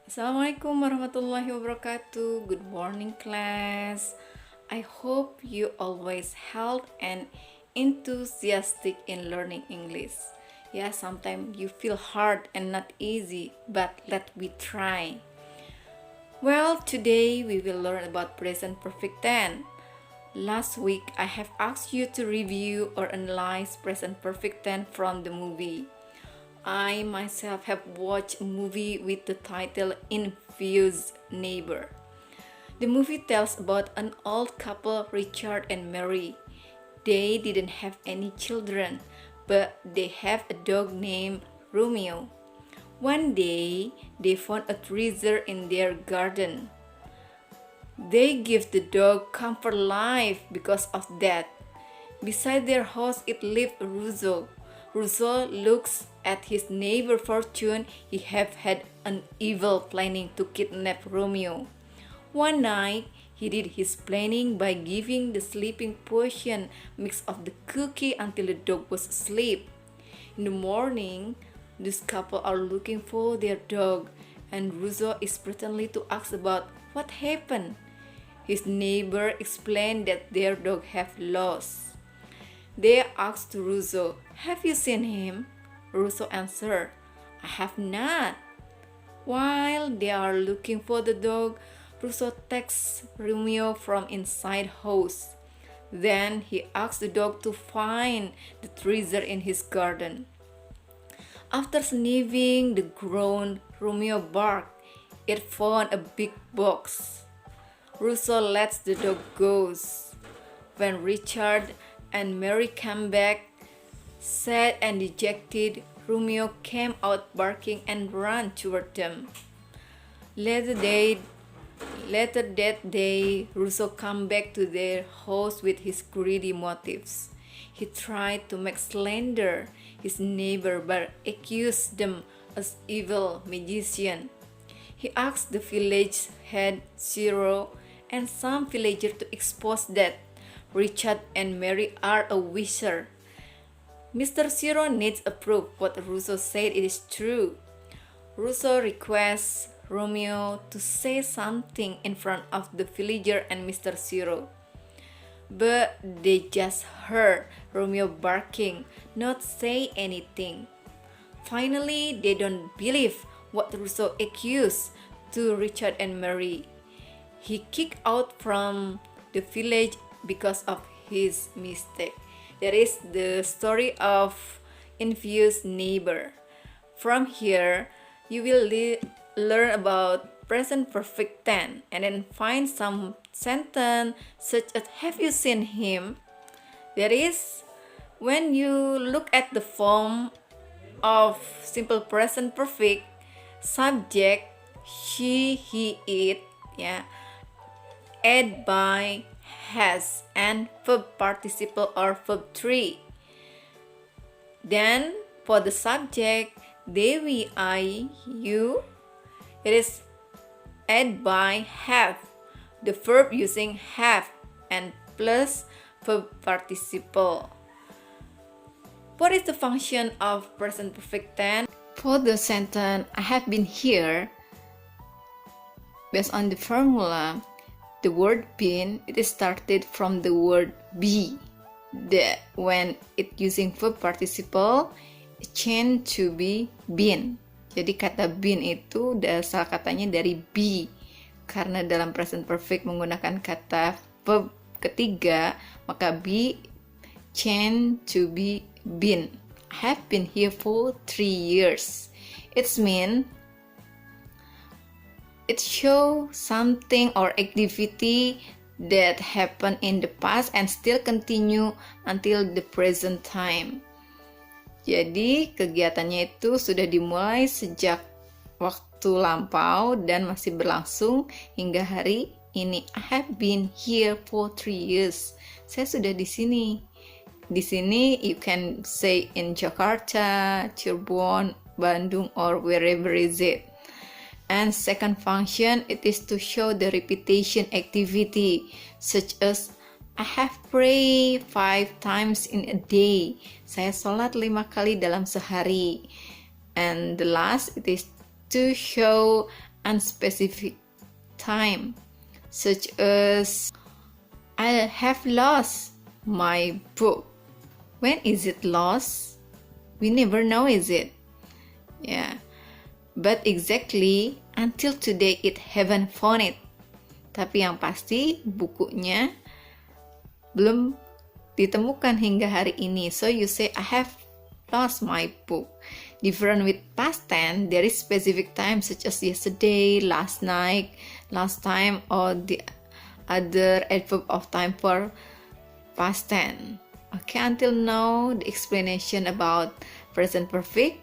Assalamualaikum warahmatullahi wabarakatuh. Good morning, class. I hope you always healthy and enthusiastic in learning English. Yeah, sometimes you feel hard and not easy, but let me try. Well, today we will learn about present perfect tense. Last week, I have asked you to review or analyze present perfect tense from the movie. I myself have watched a movie with the title Infused Neighbor. The movie tells about an old couple, Richard and Mary. They didn't have any children, but they have a dog named Romeo. One day, they found a treasure in their garden. They give the dog comfort life because of that. Beside their house it lived Rousseau. Rousseau looks at his neighbor Fortune. He have had an evil planning to kidnap Romeo. One night he did his planning by giving the sleeping potion mix of the cookie until the dog was asleep. In the morning, this couple are looking for their dog, and Rousseau is pretending to ask about what happened. His neighbor explained that their dog have lost. They asked Rousseau, "Have you seen him?" Rousseau answered, "I have not." While they are looking for the dog, Rousseau takes Romeo from inside house. Then he asks the dog to find the treasure in his garden. After sniffing the ground, Romeo barked. It found a big box. Rousseau lets the dog go. When Richard and Mary came back, sad and dejected, Romeo came out barking and ran toward them. Later that day, Rousseau came back to their house with his greedy motives. He tried to make slander his neighbor but accused them as evil magicians. He asked the village head Cyril and some villagers to expose that Richard and Mary are a wizard. Mr. Cyril needs a proof what Rousseau said it is true. Rousseau requests Romeo to say something in front of the villager and Mr. Cyril. But they just heard Romeo barking, not say anything. Finally, they don't believe what Rousseau accused to Richard and Mary. He kicked out from the village because of his mistake. That is the story of Infused Neighbor. From here, you will learn about present perfect tense and then find some sentence such as "Have you seen him?" That is, when you look at the form of simple present perfect, subject she, he, it, yeah, add by has and verb participle or verb 3. Then for the subject they, we, I, you, it is add by have, the verb using have and plus verb participle. What is the function of present perfect tense? For the sentence I have been here, based on the formula, the word been, it is started from the word be. When it using verb participle, it change to be been. Jadi kata been itu asal katanya dari be. Karena dalam present perfect menggunakan kata verb ketiga, maka be change to be been. I have been here for 3 years. It's mean it shows something or activity that happened in the past and still continue until the present time. Jadi kegiatannya itu sudah dimulai sejak waktu lampau dan masih berlangsung hingga hari ini. I have been here for 3 years. Saya sudah di sini. Di sini you can say in Jakarta, Cirebon, Bandung, or wherever is it. And second function, it is to show the repetition activity, such as I have prayed 5 times in a day. Saya sholat 5 kali dalam sehari. And the last, it is to show unspecific time, such as I have lost my book. When is it lost? We never know, is it? Yeah. But exactly until today it haven't found it. Tapi yang pasti bukunya belum ditemukan hingga hari ini. So you say I have lost my book. Different with past tense, there is specific time such as yesterday, last night, last time, or the other adverb of time for past tense. Okay, until now the explanation about present perfect.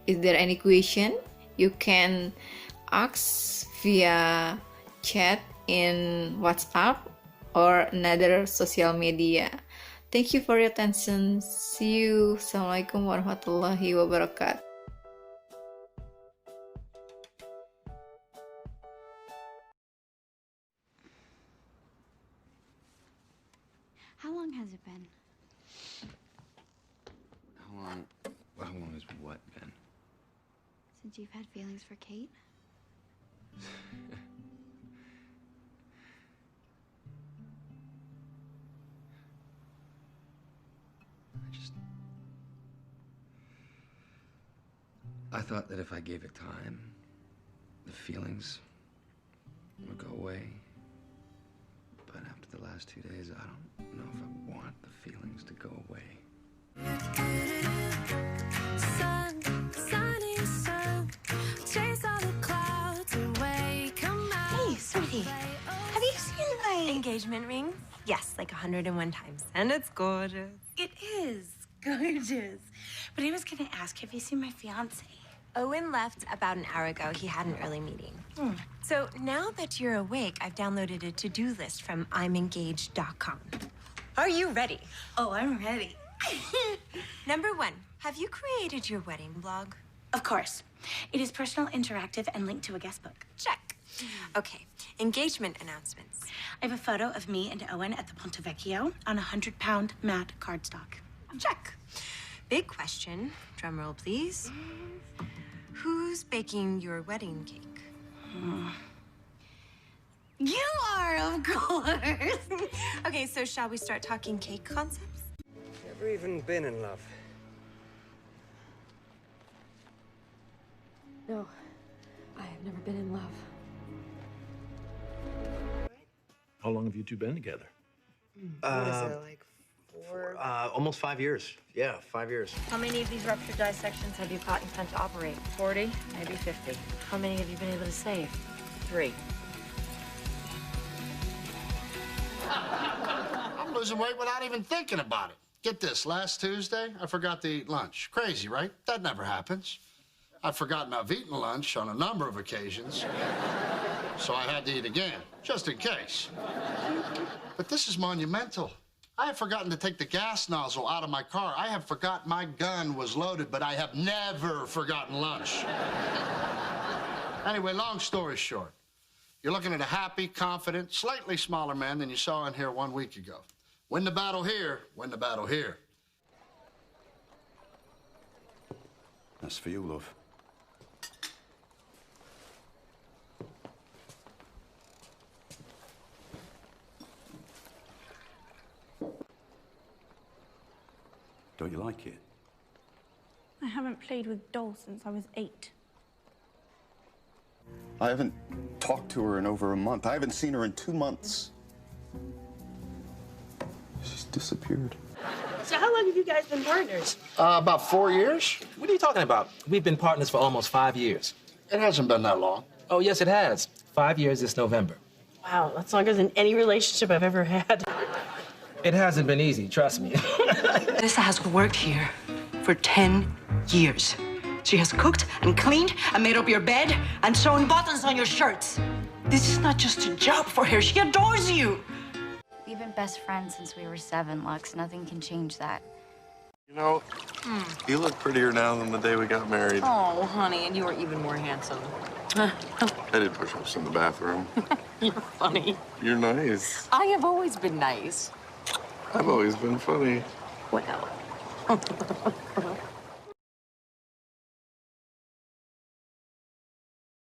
Is there any question? You can ask via chat in WhatsApp or another social media. Thank you for your attention. See you. Assalamualaikum warahmatullahi wabarakatuh. How long has it been? How long has what been? Since you've had feelings for Kate? I thought that if I gave it time, the feelings would go away. But after the last 2 days, I don't know if I want the feelings to go away. Hey, sweetie, have you seen my engagement ring? Yes, like 101 times. And it's gorgeous. It is gorgeous. But I was gonna ask, have you seen my fiance? Owen left about an hour ago. He had an early meeting. So now that you're awake, I've downloaded a to-do list from I'mEngaged.com. Are you ready? Oh, I'm ready. Number 1, have you created your wedding blog? Of course. It is personal, interactive, and linked to a guest book. Check. Okay, engagement announcements. I have a photo of me and Owen at the Ponte Vecchio on a 100-pound matte cardstock. Check. Big question, drum roll please. Who's baking your wedding cake? You are, of course. Okay, so shall we start talking cake concepts? Never even been in love. No, I have never been in love. How long have you two been together? What is it, like 4? Almost 5 years. Yeah, 5 years. How many of these ruptured dissections have you caught intent to operate? 40, maybe 50. How many have you been able to save? 3. I'm losing weight without even thinking about it. Get this, last Tuesday, I forgot to eat lunch. Crazy, right? That never happens. I've forgotten I've eaten lunch on a number of occasions, so I had to eat again, just in case. But this is monumental. I have forgotten to take the gas nozzle out of my car. I have forgotten my gun was loaded, but I have never forgotten lunch. Anyway, long story short, you're looking at a happy, confident, slightly smaller man than you saw in here 1 week ago. Win the battle here, win the battle here. That's for you, love. Don't you like it? I haven't played with dolls since I was 8. I haven't talked to her in over a month. I haven't seen her in 2 months. She's disappeared. So how long have you guys been partners? About 4 years. What are you talking about? We've been partners for almost 5 years. It hasn't been that long. Oh, yes, it has. 5 years this November. Wow, that's longer than any relationship I've ever had. It hasn't been easy, trust me. Lisa has worked here for 10 years. She has cooked and cleaned and made up your bed and sewn buttons on your shirts. This is not just a job for her. She adores you. We've been best friends since we were 7, Lux. Nothing can change that. You know, you look prettier now than the day we got married. Oh, honey, and you were even more handsome. I did push-ups in the bathroom. You're funny. You're nice. I have always been nice. I've always been funny. Well.